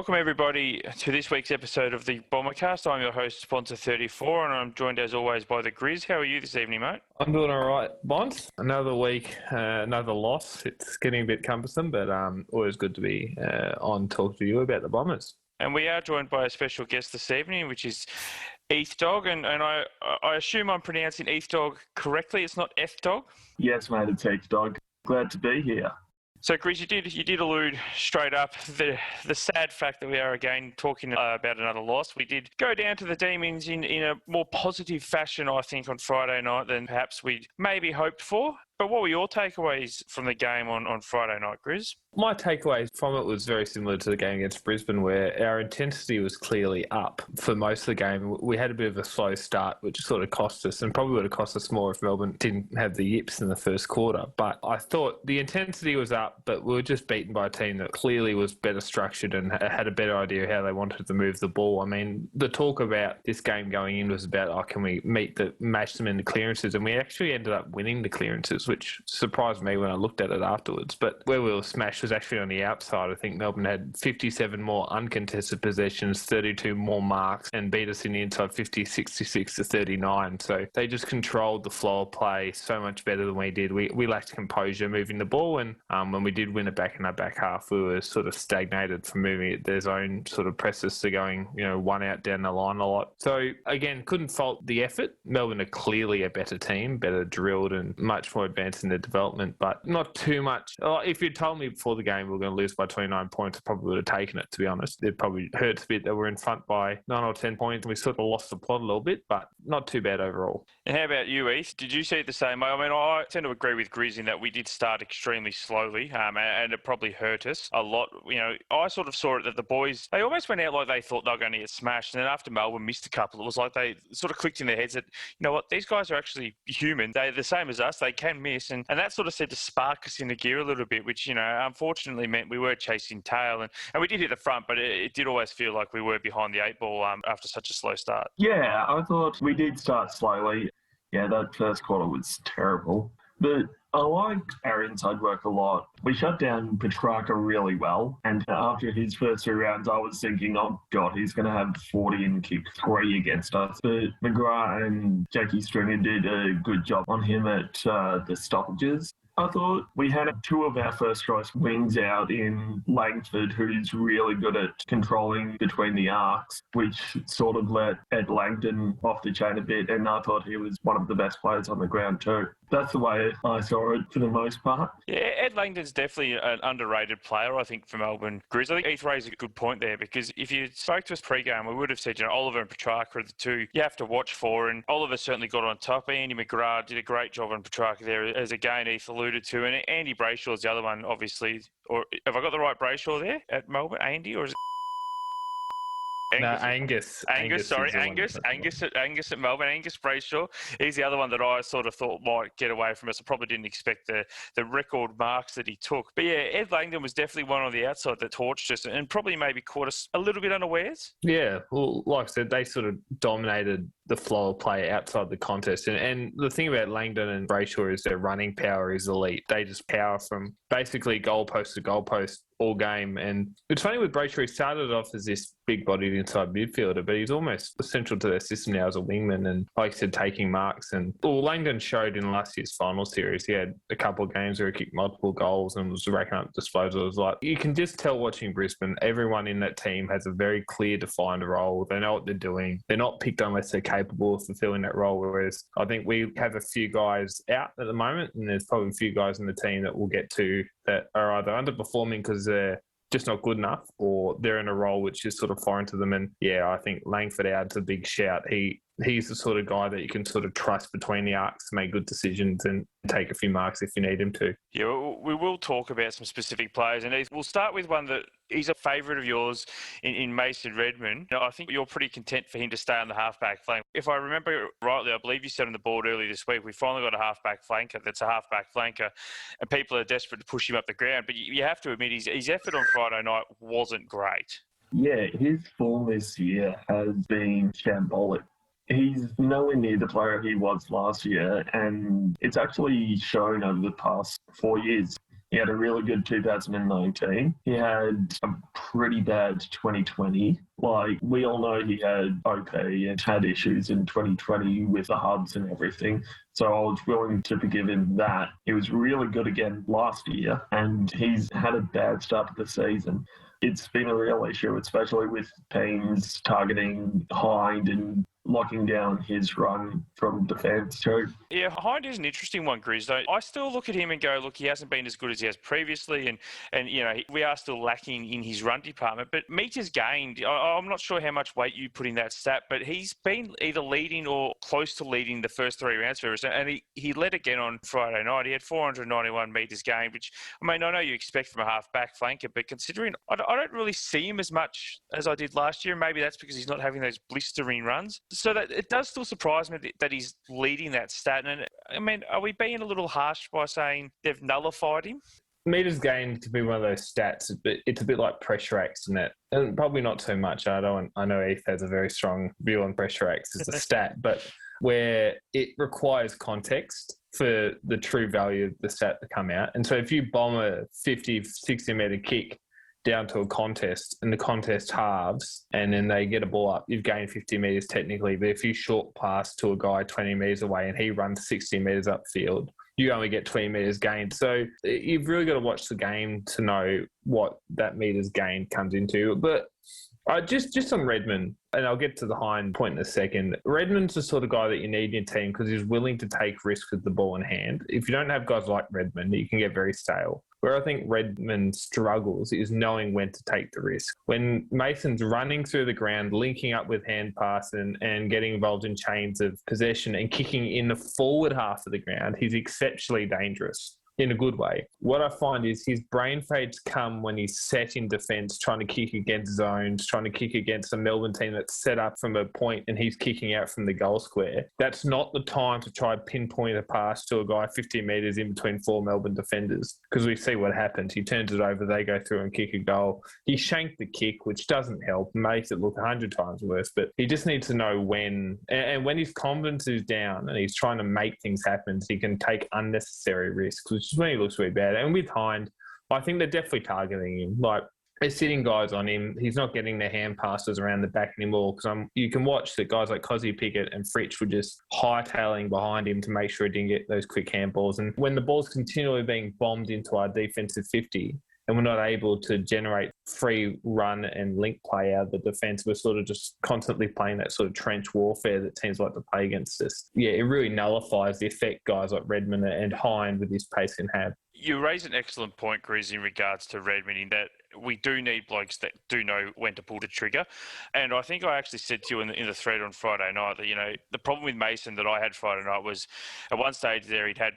Welcome everybody to this week's episode of the Bombercast. I'm your host, Sponsor 34, and I'm joined as always by the Grizz. How are you this evening, mate? I'm doing all right, Bond. Another week, another loss. It's getting a bit cumbersome, but always good to be on talk to you about the Bombers. And we are joined by a special guest this evening, which is Eth Dog, and I assume I'm pronouncing Eth Dog correctly. It's not F Dog? Yes, mate, it's Eth Dog. Glad to be here. So, Chris, you did allude straight up the sad fact that we are again talking about another loss. We did go down to the Demons in a more positive fashion, I think, on Friday night than perhaps we'd maybe hoped for. But what were your takeaways from the game on Friday night, Grizz? My takeaway from it was very similar to the game against Brisbane, where our intensity was clearly up for most of the game. We had a bit of a slow start, which sort of cost us, and probably would have cost us more if Melbourne didn't have the yips in the first quarter. But I thought the intensity was up, but we were just beaten by a team that clearly was better structured and had a better idea how they wanted to move the ball. I mean, the talk about this game going in was about, can we match them in the clearances? And we actually ended up winning the clearances, which surprised me when I looked at it afterwards. But where we were smashed was actually on the outside. I think Melbourne had 57 more uncontested possessions, 32 more marks, and beat us in the inside 66 to 39. So they just controlled the flow of play so much better than we did. We lacked composure moving the ball, and when we did win it back in our back half, we were sort of stagnated from moving it. Their own sort of presses to going, one out down the line a lot. So again, couldn't fault the effort. Melbourne are clearly a better team, better drilled and much more advanced in their development, but not too much. If you'd told me before the game we were going to lose by 29 points, I probably would have taken it, to be honest. It probably hurts a bit that we're in front by 9 or 10 points and we sort of lost the plot a little bit, but not too bad overall. And how about you, Eth? Did you see it the same way? I mean, I tend to agree with Grizz in that we did start extremely slowly, and it probably hurt us a lot. I sort of saw it that the boys, they almost went out like they thought they were going to get smashed, and then after Melbourne missed a couple, it was like they sort of clicked in their heads that, these guys are actually human. They're the same as us. They can miss, and that sort of said to spark us into gear a little bit, which, unfortunately meant we were chasing tail, and we did hit the front, but it did always feel like we were behind the 8 ball after such a slow start. Yeah, I thought we did start slowly. Yeah, that first quarter was terrible. But I liked our inside work a lot. We shut down Petrarca really well. And after his first 3 rounds, I was thinking, oh, God, he's going to have 40 and kick 3 against us. But McGrath and Jackie Stringer did a good job on him at the stoppages. I thought we had 2 of our first-choice wings out in Langford, who's really good at controlling between the arcs, which sort of let Ed Langdon off the chain a bit, and I thought he was one of the best players on the ground too. That's the way I saw it for the most part. Yeah, Ed Langdon's definitely an underrated player, I think, for Melbourne Grizz. I think Eth raised a good point there, because if you spoke to us pre-game, we would have said, Oliver and Petrarca are the 2 you have to watch for, and Oliver certainly got on top. Andy McGrath did a great job on Petrarca there, as again Eth alluded to, and Andy Brayshaw is the other one, obviously. Or have I got the right Brayshaw there at Melbourne? Andy, or is it Angus? No, Angus at Melbourne. Angus Brayshaw. He's the other one that I sort of thought might get away from us. I probably didn't expect the record marks that he took. But yeah, Ed Langdon was definitely one on the outside that torched us and probably maybe caught us a little bit unawares. Yeah, well, like I said, they sort of dominated the flow of play outside the contest. And the thing about Langdon and Brayshaw is their running power is elite. They just power from basically goalpost to goalpost all game. And it's funny with Brayshaw, he started off as this big-bodied inside midfielder, but he's almost essential to their system now as a wingman and, like I said, taking marks. And Langdon showed in last year's final series, he had a couple of games where he kicked multiple goals and was racking up disposals. Like, you can just tell watching Brisbane, everyone in that team has a very clear, defined role. They know what they're doing. They're not picked unless they're capable of fulfilling that role, whereas I think we have a few guys out at the moment, and there's probably a few guys in the team that we'll get to that are either underperforming because they're just not good enough, or they're in a role which is sort of foreign to them. And yeah, I think Langford adds a big shout. He's the sort of guy that you can sort of trust between the arcs to make good decisions and take a few marks if you need him to. Yeah, we will talk about some specific players, and we'll start with one that is a favourite of yours in Mason Redmond. I think you're pretty content for him to stay on the halfback flank. If I remember rightly, I believe you said on the board earlier this week, we finally got a halfback flanker that's a halfback flanker, and people are desperate to push him up the ground. But you have to admit, his effort on Friday night wasn't great. Yeah, his form this year has been shambolic. He's nowhere near the player he was last year, and it's actually shown over the past 4 years. He had a really good 2019. He had a pretty bad 2020. Like, we all know he had OP and had issues in 2020 with the hubs and everything. So I was willing to forgive him that. He was really good again last year, and he's had a bad start to the season. It's been a real issue, especially with teams targeting Hind and locking down his run from defence too. Yeah, Hind is an interesting one, Grizz, though. I still look at him and go, look, he hasn't been as good as he has previously, and you know, we are still lacking in his run department. But meters gained, I'm not sure how much weight you put in that stat, but he's been either leading or close to leading the first 3 rounds for us. And he led again on Friday night. He had 491 meters gained, which, I mean, I know you expect from a half-back flanker, but considering I don't really see him as much as I did last year, maybe that's because he's not having those blistering runs. So that it does still surprise me that he's leading that stat. And I mean, are we being a little harsh by saying they've nullified him? Meters gained could be one of those stats, but it's a bit like pressure acts in it. And probably not too much. I know Heath has a very strong view on pressure acts as a stat, but where it requires context for the true value of the stat to come out. And so if you bomb a 50, 60 metre kick down to a contest and the contest halves and then they get a ball up, you've gained 50 metres technically. But if you short pass to a guy 20 metres away and he runs 60 metres upfield, you only get 20 metres gained. So you've really got to watch the game to know what that metres gained comes into. But just on Redmond, and I'll get to the Hind point in a second, Redmond's the sort of guy that you need in your team because he's willing to take risks with the ball in hand. If you don't have guys like Redmond, you can get very stale. Where I think Redmond struggles is knowing when to take the risk. When Mason's running through the ground, linking up with hand pass and getting involved in chains of possession and kicking in the forward half of the ground, he's exceptionally dangerous in a good way. What I find is his brain fades come when he's set in defence, trying to kick against zones, trying to kick against a Melbourne team that's set up from a point and he's kicking out from the goal square. That's not the time to try and pinpoint a pass to a guy 50 metres in between 4 Melbourne defenders, because we see what happens. He turns it over, they go through and kick a goal. He shanked the kick, which doesn't help, makes it look 100 times worse, but he just needs to know when. And when his confidence is down and he's trying to make things happen, he can take unnecessary risks, which is when he looks really bad. And with Hind, I think they're definitely targeting him. Like, they're sitting guys on him. He's not getting their hand passes around the back anymore because you can watch that guys like Cozzy Pickett and Fritsch were just hightailing behind him to make sure he didn't get those quick handballs. And when the ball's continually being bombed into our defensive 50 and we're not able to generate free run and link play out of the defence, we're sort of just constantly playing that sort of trench warfare that teams like to play against us. Yeah, it really nullifies the effect guys like Redmond and Hind with his pace can have. You raise an excellent point, Grizz, in regards to Redmond, in that we do need blokes that do know when to pull the trigger. And I think I actually said to you in the thread on Friday night that, you know, the problem with Mason that I had Friday night was at one stage there he'd had,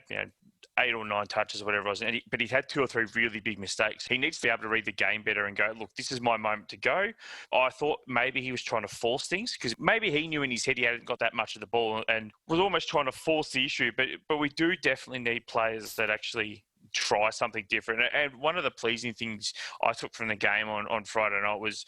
8 or 9 touches or whatever it was, but he'd had 2 or 3 really big mistakes. He needs to be able to read the game better and go, look, this is my moment to go. I thought maybe he was trying to force things because maybe he knew in his head he hadn't got that much of the ball and was almost trying to force the issue. But we do definitely need players that actually try something different. And one of the pleasing things I took from the game on Friday night was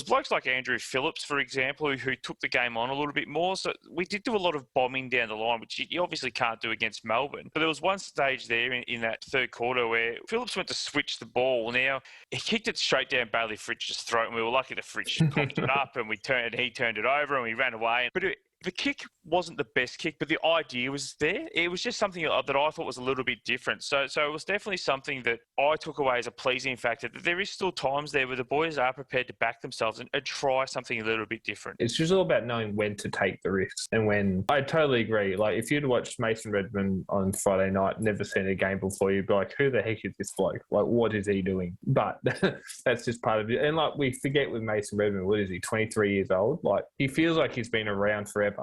blokes like Andrew Phillips, for example, who took the game on a little bit more. So we did do a lot of bombing down the line, which you obviously can't do against Melbourne. But there was one stage there in that third quarter where Phillips went to switch the ball. Now, he kicked it straight down Bailey Fritsch's throat, and we were lucky that Fritsch popped it up, and he turned it over, and we ran away. But the kick wasn't the best kick, but the idea was there. It was just something that I thought was a little bit different. So it was definitely something that I took away as a pleasing factor, that there is still times there where the boys are prepared to back themselves and try something a little bit different. It's just all about knowing when to take the risks and when. I totally agree. Like, if you'd watched Mason Redmond on Friday night, never seen a game before, you'd be like, who the heck is this bloke? Like, what is he doing? But that's just part of it. And like, we forget with Mason Redmond, what is he, 23 years old? Like, he feels like he's been around forever.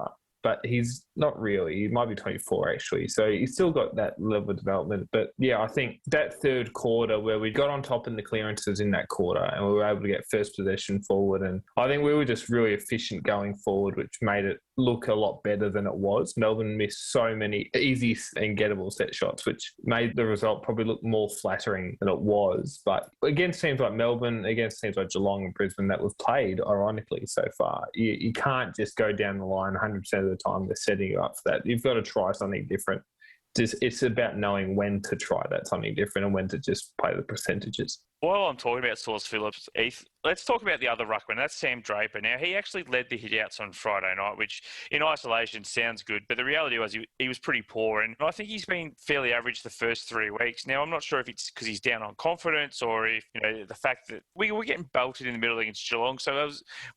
But he's not really. He might be 24, actually. So he's still got that level of development. But, yeah, I think that third quarter where we got on top in the clearances in that quarter and we were able to get first possession forward. And I think we were just really efficient going forward, which made it look a lot better than it was. Melbourne missed so many easy and gettable set shots, which made the result probably look more flattering than it was. But against teams like Melbourne, against teams like Geelong and Brisbane that we've played, ironically, so far, you can't just go down the line 100% of the time. They're setting you up for that. You've got to try something different. it's about knowing when to try that something different and when to just play the percentages. While I'm talking about Sauce Phillips, Heath, let's talk about the other ruckman. That's Sam Draper. Now, he actually led the hit-outs on Friday night, which in isolation sounds good, but the reality was he was pretty poor, and I think he's been fairly average the first 3 weeks. Now, I'm not sure if it's because he's down on confidence or if, the fact that we were getting belted in the middle against Geelong, so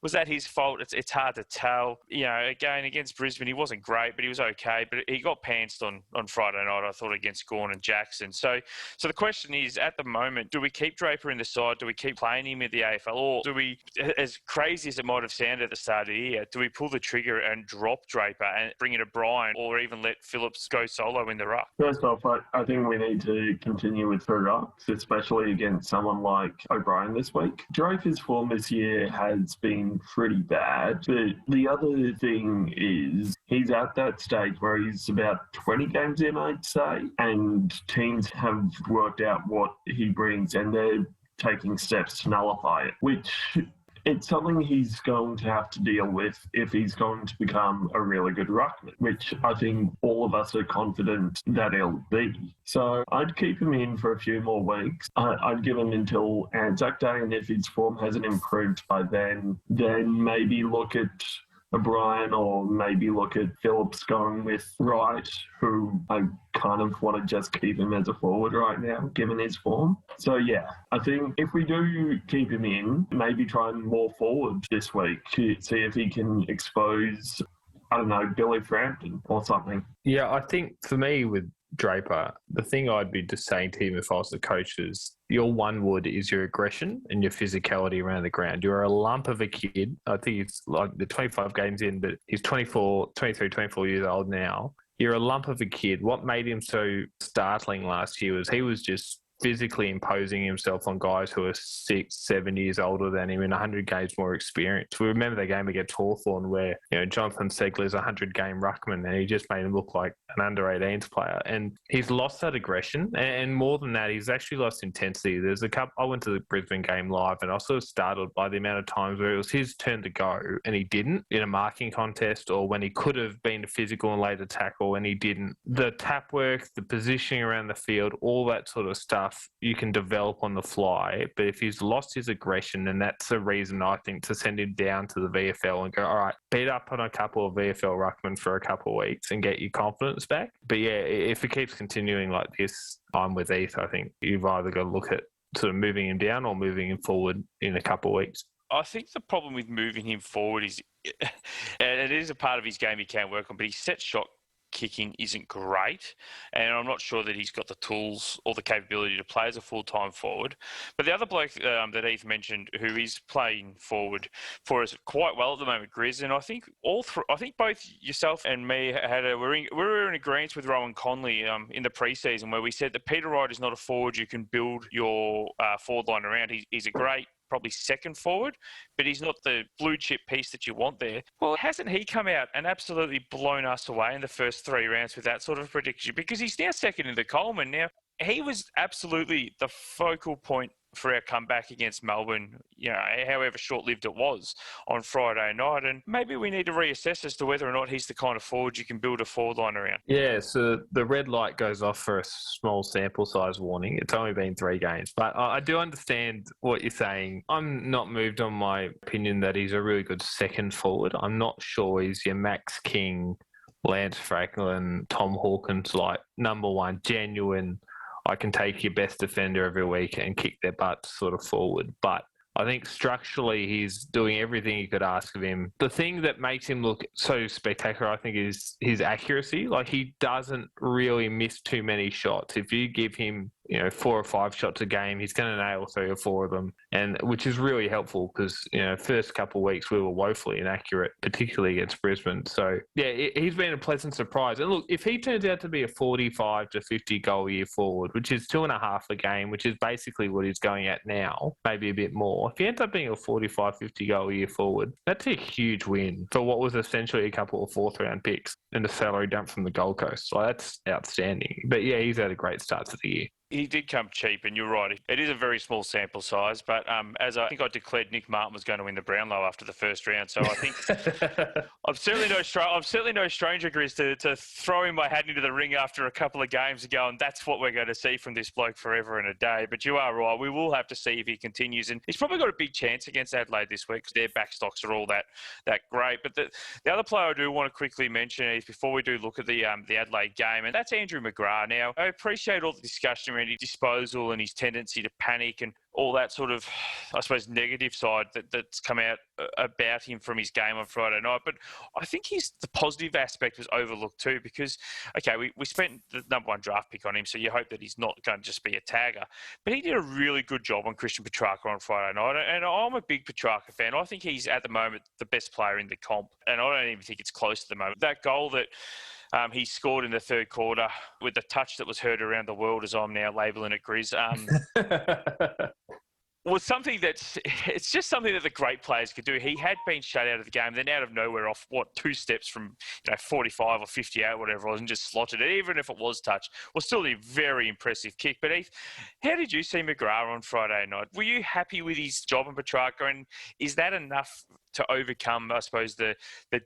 was that his fault? It's hard to tell. Again, against Brisbane, he wasn't great, but he was okay, but he got pantsed on Friday night, I thought, against Gawn and Jackson. So the question is, at the moment, do we keep Draper in the side? Do we keep playing him in the AFL? Or do we, as crazy as it might have sounded at the start of the year, do we pull the trigger and drop Draper and bring in a Brian, or even let Phillips go solo in the ruck? First off, I think we need to continue with the rucks, especially against someone like O'Brien this week. Draper's form this year has been pretty bad, but the other thing is he's at that stage where he's about 20 games in, I'd say, and teams have worked out what he brings and they're taking steps to nullify it, which it's something he's going to have to deal with if he's going to become a really good ruckman, which I think all of us are confident that he'll be. So I'd keep him in for a few more weeks. I'd give him until Anzac Day, and if his form hasn't improved by then maybe look at O'Brien or maybe look at Phillips going with Wright, who I kind of want to just keep him as a forward right now, given his form. So, yeah, I think if we do keep him in, maybe try and more forward this week to see if he can expose, I don't know, Billy Frampton or something. Yeah, I think for me with Draper, the thing I'd be just saying to him if I was the coach is your one wood is your aggression and your physicality around the ground. You're a lump of a kid. I think it's like the 25 games in, but he's 24 years old now. You're a lump of a kid. What made him so startling last year was he was just physically imposing himself on guys who are 6-7 years older than him and 100 games more experience. We remember the game against Hawthorn where Jonathan Segler's a 100-game ruckman and he just made him look like an under-18s player. And he's lost that aggression, and more than that, he's actually lost intensity. There's a couple. I went to the Brisbane game live, and I was sort of startled by the amount of times where it was his turn to go and he didn't in a marking contest, or when he could have been physical and laid a tackle and he didn't. The tap work, the positioning around the field, all that sort of stuff you can develop on the fly, but if he's lost his aggression, and that's a reason I think to send him down to the VFL and go, all right, beat up on a couple of VFL ruckmen for a couple of weeks and get your confidence back. But yeah, if it keeps continuing like this, I'm with Heath. I think you've either got to look at sort of moving him down or moving him forward in a couple of weeks. I think the problem with moving him forward is, and it is a part of his game he can work on, but his set shot kicking isn't great, and I'm not sure that he's got the tools or the capability to play as a full-time forward. But the other bloke that Heath mentioned, who is playing forward for us quite well at the moment, Grizz, and I think I think both yourself and me we're in agreement with Rowan Conley in the preseason, where we said that Peter Wright is not a forward you can build your forward line around. He's a great, probably second forward, but he's not the blue chip piece that you want there. Well, hasn't he come out and absolutely blown us away in the first 3 rounds with that sort of prediction? Because he's now second in the Coleman. Now, he was absolutely the focal point for our comeback against Melbourne, however short-lived it was on Friday night. And maybe we need to reassess as to whether or not he's the kind of forward you can build a forward line around. Yeah, so the red light goes off for a small sample size warning. It's only been 3 games. But I do understand what you're saying. I'm not moved on my opinion that he's a really good second forward. I'm not sure he's your Max King, Lance Franklin, Tom Hawkins, like number one, genuine, I can take your best defender every week and kick their butts sort of forward. But I think structurally he's doing everything you could ask of him. The thing that makes him look so spectacular, I think, is his accuracy. Like, he doesn't really miss too many shots. If you give him 4 or 5 shots a game, he's going to nail 3 or 4 of them, and which is really helpful because, first couple of weeks we were woefully inaccurate, particularly against Brisbane. So, yeah, he's been a pleasant surprise. And look, if he turns out to be a 45 to 50 goal a year forward, which is 2.5 a game, which is basically what he's going at now, maybe a bit more. If he ends up being a 45, 50 goal a year forward, that's a huge win for what was essentially a couple of 4th round picks and a salary dump from the Gold Coast. So that's outstanding. But yeah, he's had a great start to the year. He did come cheap, and you're right. It is a very small sample size, but as I think I declared Nick Martin was going to win the Brownlow after the first round, so I think I'm certainly no stranger, Grizz, to throwing my hat into the ring after a couple of games ago, and that's what we're going to see from this bloke forever and a day. But you are right. We will have to see if he continues, and he's probably got a big chance against Adelaide this week because their backstocks are all that great. But the other player I do want to quickly mention is before we do look at the Adelaide game, and that's Andrew McGrath. Now, I appreciate all the discussion around his disposal and his tendency to panic and all that sort of, I suppose, negative side that's come out about him from his game on Friday night. But I think the positive aspect was overlooked too because, okay, we spent the number one draft pick on him, so you hope that he's not going to just be a tagger. But he did a really good job on Christian Petrarca on Friday night, and I'm a big Petrarca fan. I think he's, at the moment, the best player in the comp, and I don't even think it's close to the moment. That goal that he scored in the third quarter with the touch that was heard around the world, as I'm now labelling it, Grizz, was something it's just something that the great players could do. He had been shut out of the game, then out of nowhere off, 2 steps from 45 or 58, whatever it was, and just slotted it, even if it was touch. Was still a very impressive kick. But Heath, how did you see McGrath on Friday night? Were you happy with his job in Petrarca, and is that enough to overcome, I suppose, the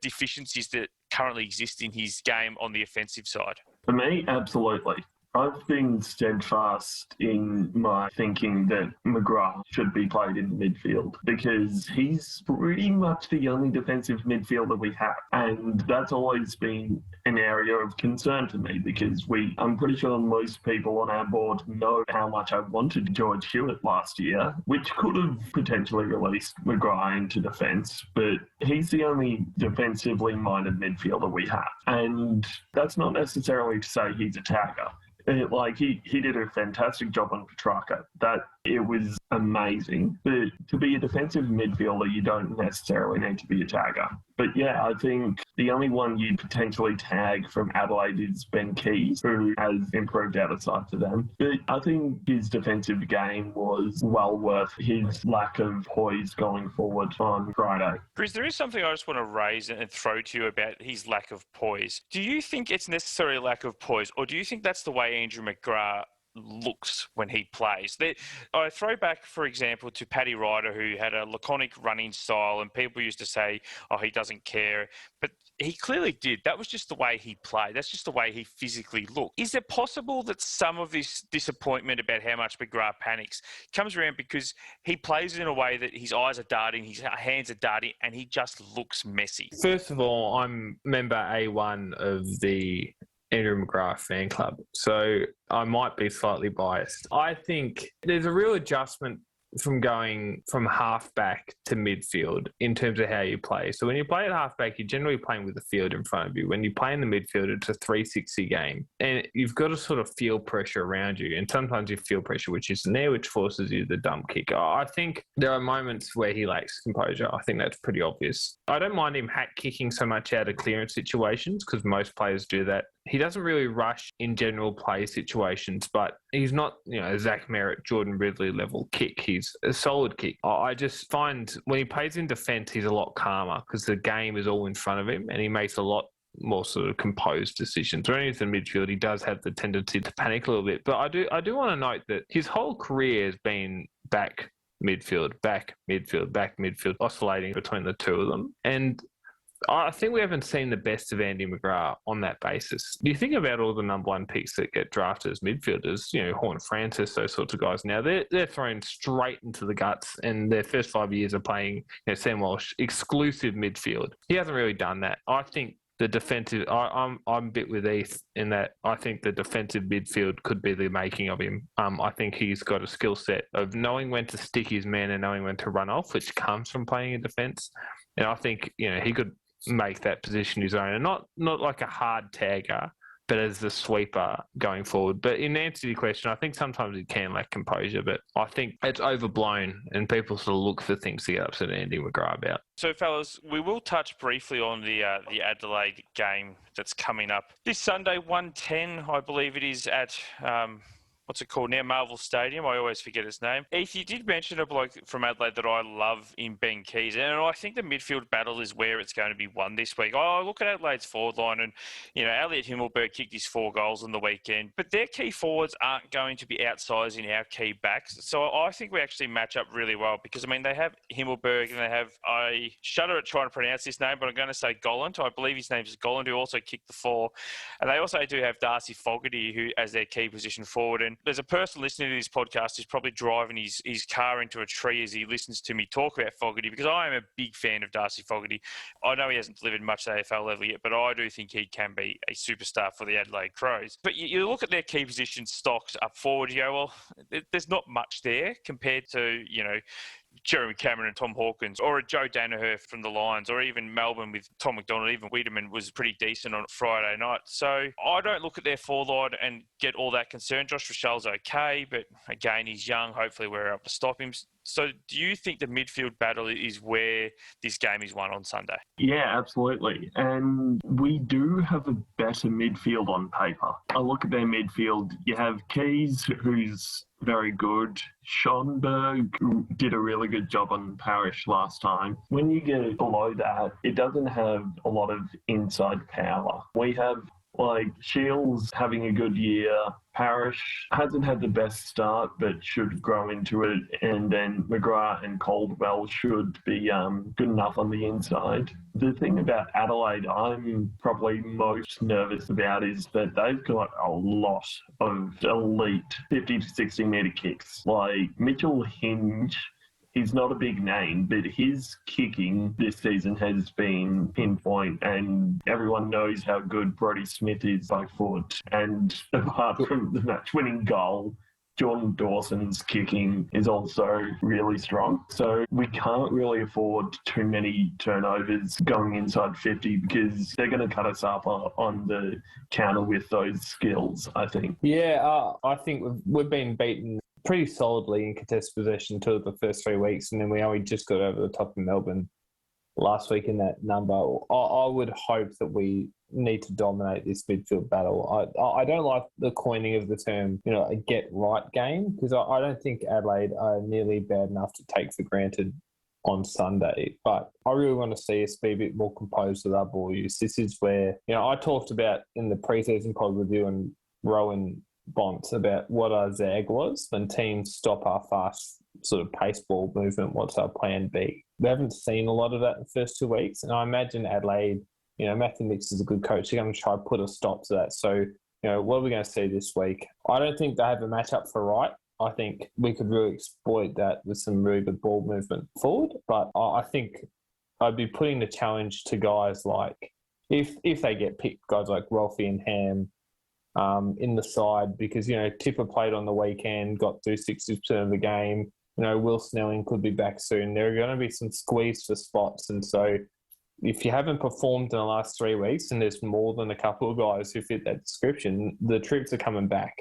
deficiencies that currently exist in his game on the offensive side? For me, absolutely. I've been steadfast in my thinking that McGrath should be played in the midfield because he's pretty much the only defensive midfielder we have. And that's always been an area of concern to me because I'm pretty sure most people on our board know how much I wanted George Hewitt last year, which could have potentially released McGrath into defence, but he's the only defensively minded midfielder we have. And that's not necessarily to say he's a tagger. He did a fantastic job on Petrarca. It was amazing. But to be a defensive midfielder, you don't necessarily need to be a tagger. But yeah, I think the only one you'd potentially tag from Adelaide is Ben Keys, who has improved out of sight to them. But I think his defensive game was well worth his lack of poise going forward on Friday. Chris, there is something I just want to raise and throw to you about his lack of poise. Do you think it's necessarily a lack of poise, or do you think that's the way Andrew McGrath looks when he plays? I throw back, for example, to Paddy Ryder, who had a laconic running style, and people used to say, oh, he doesn't care. But he clearly did. That was just the way he played. That's just the way he physically looked. Is it possible that some of this disappointment about how much McGrath panics comes around because he plays in a way that his eyes are darting, his hands are darting, and he just looks messy? First of all, I'm member A1 of the Andrew McGrath fan club, so I might be slightly biased. I think there's a real adjustment from going from halfback to midfield in terms of how you play. So when you play at halfback, you're generally playing with the field in front of you. When you play in the midfield, it's a 360 game, and you've got to sort of feel pressure around you. And sometimes you feel pressure which isn't there, which forces you to dump kick. I think there are moments where he lacks composure. I think that's pretty obvious. I don't mind him hack kicking so much out of clearance situations because most players do that. He doesn't really rush in general play situations, but he's not, Zach Merritt, Jordan Ridley level kick. He's a solid kick. I just find when he plays in defence, he's a lot calmer because the game is all in front of him and he makes a lot more sort of composed decisions. When he's in midfield, he does have the tendency to panic a little bit. But I do want to note that his whole career has been back midfield, oscillating between the two of them. And I think we haven't seen the best of Andy McGrath on that basis. You think about all the number one picks that get drafted as midfielders, Horn Francis, those sorts of guys. Now they're thrown straight into the guts, and their first 5 years are playing Sam Walsh exclusive midfield. He hasn't really done that. I think the defensive, I'm a bit with Heath in that I think the defensive midfield could be the making of him. I think he's got a skill set of knowing when to stick his man and knowing when to run off, which comes from playing in defence. And I think he could make that position his own, and not like a hard tagger, but as the sweeper going forward. But in answer to your question, I think sometimes he can lack composure, but I think it's overblown and people sort of look for things to get upset Andy McGrath about. So, fellas, we will touch briefly on the Adelaide game that's coming up this Sunday, 1:10, I believe it is, at what's it called now? Marvel Stadium. I always forget his name. Heath, you did mention a bloke from Adelaide that I love in Ben Keys, and I think the midfield battle is where it's going to be won this week. I look at Adelaide's forward line, and Elliot Himmelberg kicked his 4 goals on the weekend, but their key forwards aren't going to be outsizing our key backs. So I think we actually match up really well because they have Himmelberg and they have, I shudder at trying to pronounce this name, but I'm going to say Golland. I believe his name is Golland, who also kicked the 4, and they also do have Darcy Fogarty who as their key position forward. And there's a person listening to this podcast who's probably driving his car into a tree as he listens to me talk about Fogarty, because I am a big fan of Darcy Fogarty. I know he hasn't delivered much at AFL level yet, but I do think he can be a superstar for the Adelaide Crows. But you look at their key position stocks up forward, you go, well, there's not much there compared to, Jeremy Cameron and Tom Hawkins, or a Joe Danaher from the Lions, or even Melbourne with Tom McDonald. Even Wiedemann was pretty decent on Friday night. So I don't look at their forward line and get all that concerned. Josh Rochelle's okay, but again, he's young. Hopefully we're able to stop him. So do you think the midfield battle is where this game is won on Sunday? Yeah, absolutely. And we do have a better midfield on paper. I look at their midfield. You have Keys, who's very good. Schonberg did a really good job on Parrish last time. When you get below that, it doesn't have a lot of inside power. We have Shields having a good year. Parrish hasn't had the best start, but should grow into it. And then McGrath and Caldwell should be good enough on the inside. The thing about Adelaide I'm probably most nervous about is that they've got a lot of elite 50 to 60 metre kicks. Like Mitchell Hinge, he's not a big name, but his kicking this season has been pinpoint, and everyone knows how good Brodie Smith is by foot. And apart from the match-winning goal, Jordan Dawson's kicking is also really strong. So we can't really afford too many turnovers going inside 50 because they're going to cut us up on the counter with those skills, I think. Yeah, I think we've been beaten pretty solidly in contested possession 2 of the first 3 weeks, and then we only just got over the top of Melbourne last week in that number. I would hope that we need to dominate this midfield battle. I don't like the coining of the term, a get-right game, because I don't think Adelaide are nearly bad enough to take for granted on Sunday. But I really want to see us be a bit more composed with our ball use. This is where, I talked about in the pre-season pod with you and Rowan Bonts about what our zag was when teams stop our fast sort of pace ball movement. What's our plan B? We haven't seen a lot of that in the first 2 weeks, and I imagine Adelaide, Matthew Mix is a good coach. They're going to try to put a stop to that. So, what are we going to see this week? I don't think they have a matchup for right. I think we could really exploit that with some really good ball movement forward. But I think I'd be putting the challenge to guys like, if they get picked, guys like Rolfie and Ham, in the side, because, Tipper played on the weekend, got through 60% of the game. Will Snelling could be back soon. There are going to be some squeeze for spots. And so if you haven't performed in the last 3 weeks, and there's more than a couple of guys who fit that description, the troops are coming back.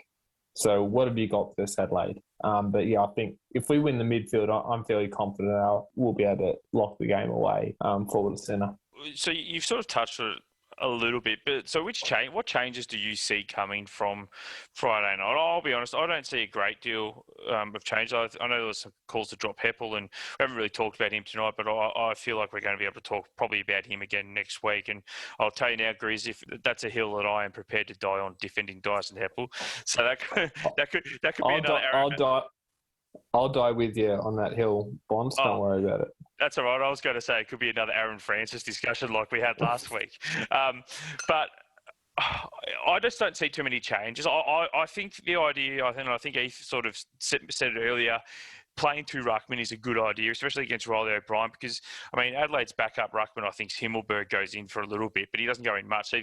So what have you got for this, Adelaide? But yeah, I think if we win the midfield, I'm fairly confident we'll be able to lock the game away forward to centre. So you've sort of touched on it a little bit, but so what changes do you see coming from Friday night? I'll be honest, I don't see a great deal of change. I know there was some calls to drop Heppel, and we haven't really talked about him tonight, but I feel like we're going to be able to talk probably about him again next week. And I'll tell you now, Grizz, if that's a hill that I am prepared to die on, defending Dyson Heppel. So that could be another. I'll die with you on that hill, Bonds. Don't worry about it. That's all right. I was going to say it could be another Aaron Francis discussion like we had last week. But I just don't see too many changes. I think the idea, I think Heath sort of said it earlier, playing 2 ruckmen is a good idea, especially against Riley O'Brien, because, Adelaide's backup ruckman, I think Himmelberg goes in for a little bit, but he doesn't go in much. So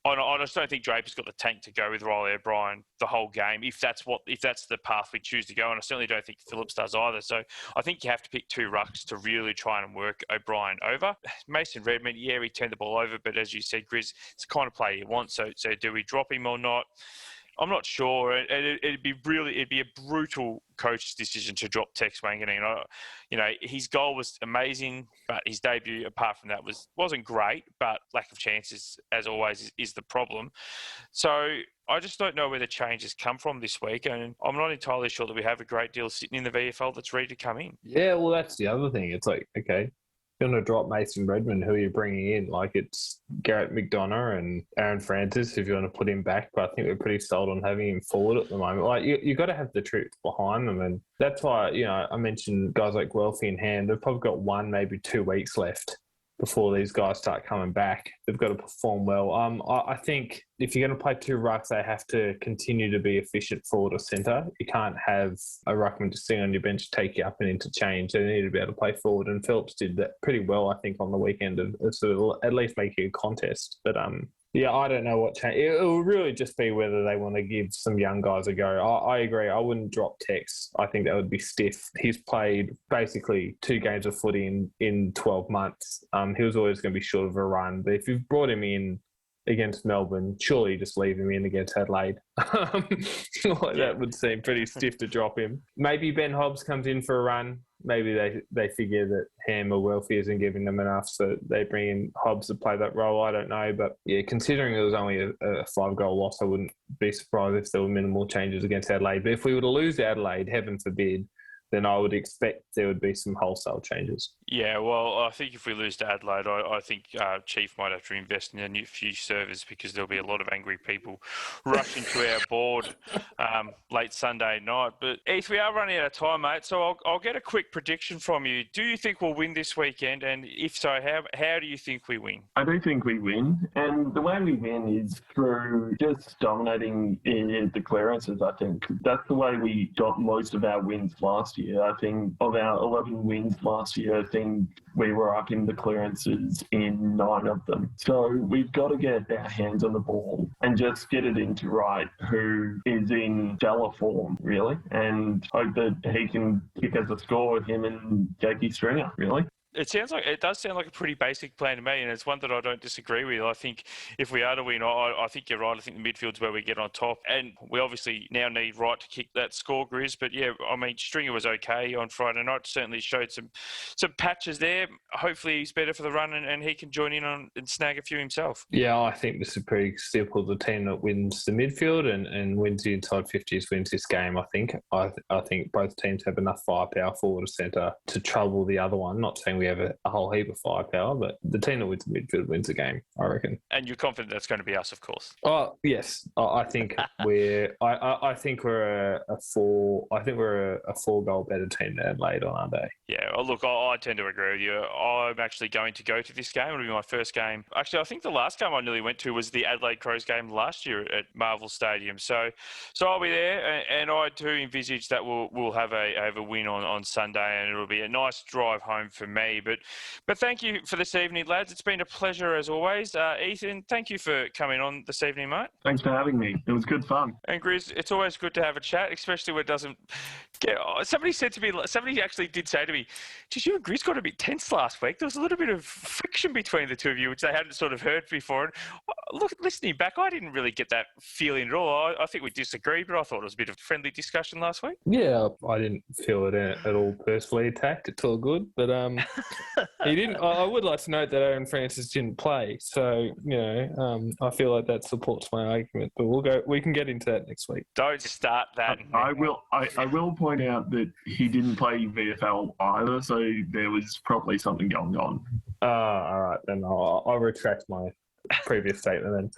I just don't think Draper's got the tank to go with Riley O'Brien the whole game, if that's the path we choose to go. And I certainly don't think Phillips does either. So I think you have to pick 2 rucks to really try and work O'Brien over. Mason Redmond, yeah, he turned the ball over, but as you said, Grizz, it's the kind of player you want. So do we drop him or not? I'm not sure. It'd be a brutal coach's decision to drop Tex Wanganeen. His goal was amazing, but his debut, apart from that, wasn't great. But lack of chances, as always, is the problem. So I just don't know where the changes come from this week, and I'm not entirely sure that we have a great deal sitting in the VFL that's ready to come in. Yeah, well, that's the other thing. It's like, okay, you're going to drop Mason Redmond, who are you bringing in? Like, it's Garrett McDonough and Aaron Francis if you want to put him back, but I think we're pretty sold on having him forward at the moment. Like, you got to have the truth behind them, and that's why, I mentioned guys like Guelphy and Hand. They've probably got 1, maybe 2 weeks left before these guys start coming back. They've got to perform well. I think if you're going to play 2 rucks, they have to continue to be efficient forward or centre. You can't have a ruckman just sitting on your bench, take you up and interchange. They need to be able to play forward, and Phillips did that pretty well, I think, on the weekend of sort of at least making a contest. But yeah, I don't know what change. It will really just be whether they want to give some young guys a go. I agree. I wouldn't drop Tex. I think that would be stiff. He's played basically 2 games of footy in 12 months. He was always going to be short of a run. But if you've brought him in against Melbourne, surely you just leave him in against Adelaide. That would seem pretty stiff to drop him. Maybe Ben Hobbs comes in for a run. Maybe they figure that Ham or Wealthy isn't giving them enough, so they bring in Hobbs to play that role. I don't know. But yeah, considering it was only a 5-goal loss, I wouldn't be surprised if there were minimal changes against Adelaide. But if we were to lose Adelaide, heaven forbid, then I would expect there would be some wholesale changes. Yeah, well, I think if we lose to Adelaide, I think Chief might have to invest in a new few servers, because there'll be a lot of angry people rushing to our board late Sunday night. But Heath, we are running out of time, mate, so I'll get a quick prediction from you. Do you think we'll win this weekend? And if so, how do you think we win? I do think we win, and the way we win is through just dominating in the clearances, I think. That's the way we got most of our wins last year. I think of our 11 wins last year, I think we were up in the clearances in 9 of them. So we've got to get our hands on the ball and just get it into Wright, who is in stellar form, really, and hope that he can kick us a score with him and Jakey Stringer, really. It does sound like a pretty basic plan to me, and it's one that I don't disagree with. I think if we are to win, I think you're right. I think the midfield's where we get on top, and we obviously now need Wright to kick that score, Grizz. But yeah, I mean, Stringer was okay on Friday night. Certainly showed some patches there. Hopefully he's better for the run, and he can join in on and snag a few himself. Yeah, I think this is pretty simple. The team that wins the midfield and wins the inside 50s wins this game, I think. I think both teams have enough firepower forward or centre to trouble the other one. Not saying we have a whole heap of firepower, but the team that wins the midfield wins the game, I reckon. And you're confident that's going to be us, of course. Oh yes, I think we're. I think we're a 4-goal better team than Adelaide on our day. Yeah, well, look, I tend to agree with you. I'm actually going to go to this game. It'll be my first game. Actually, I think the last game I nearly went to was the Adelaide Crows game last year at Marvel Stadium. So I'll be there, and I do envisage that we'll have a win on Sunday, and it'll be a nice drive home for me. But thank you for this evening, lads. It's been a pleasure as always. Ethan, thank you for coming on this evening, mate. Thanks for having me. It was good fun. And Grizz, it's always good to have a chat, especially when it doesn't get... Somebody actually did say to me, geez, you and Grizz got a bit tense last week. There was a little bit of friction between the two of you, which they hadn't sort of heard before. And look, listening back, I didn't really get that feeling at all. I think we disagreed, but I thought it was a bit of a friendly discussion last week. Yeah, I didn't feel it at all personally attacked. It's all good. But he didn't. I would like to note that Aaron Francis didn't play. So, I feel like that supports my argument. But we can get into that next week. Don't start that. I will point out that he didn't play VFL either, so there was probably something going on. All right, then I'll retract my previous statement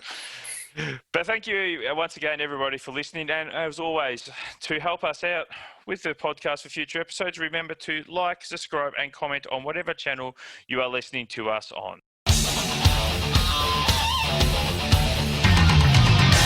then. But thank you once again, everybody, for listening. And as always, to help us out with the podcast for future episodes, remember to like, subscribe, and comment on whatever channel you are listening to us on.